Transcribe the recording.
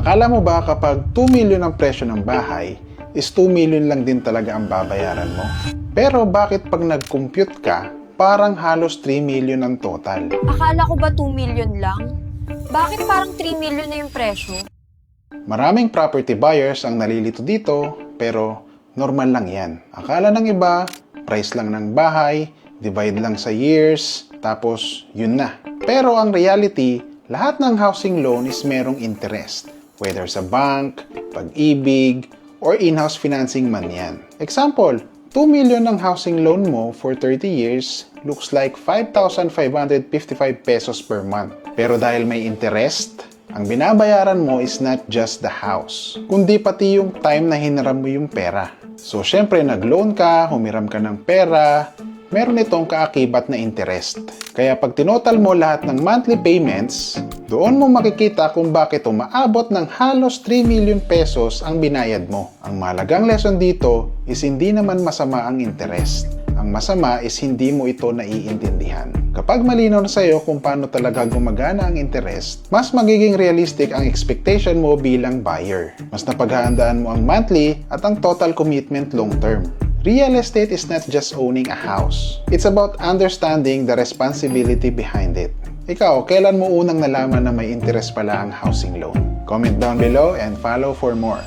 Akala mo ba kapag 2 million ang presyo ng bahay, is 2 million lang din talaga ang babayaran mo? Pero bakit pag nag-compute ka, parang halos 3 million ang total? Akala ko ba 2 million lang? Bakit parang 3 million na yung presyo? Maraming property buyers ang nalilito dito, pero normal lang yan. Akala ng iba, price lang ng bahay, divide lang sa years, tapos yun na. Pero ang reality, lahat ng housing loan is merong interest. Whether sa bank, Pag-ibig, or in-house financing man yan. Example, 2 million ang housing loan mo for 30 years looks like 5,555 pesos per month. Pero dahil may interest, ang binabayaran mo is not just the house, kundi pati yung time na hiniram mo yung pera. So, syempre, nag-loan ka, humiram ka ng pera, meron itong kaakibat na interest. Kaya pag tinotal mo lahat ng monthly payments, doon mo makikita kung bakit umaabot ng halos 3 million pesos ang binayad mo. Ang mahalagang lesson dito is hindi naman masama ang interest. Ang masama is hindi mo ito naiintindihan. Kapag malinaw na sa'yo kung paano talaga gumagana ang interest, mas magiging realistic ang expectation mo bilang buyer. Mas napaghahandaan mo ang monthly at ang total commitment long term. Real estate is not just owning a house. It's about understanding the responsibility behind it. Ikaw, kailan mo unang nalaman na may interest pala ang housing loan? Comment down below and follow for more.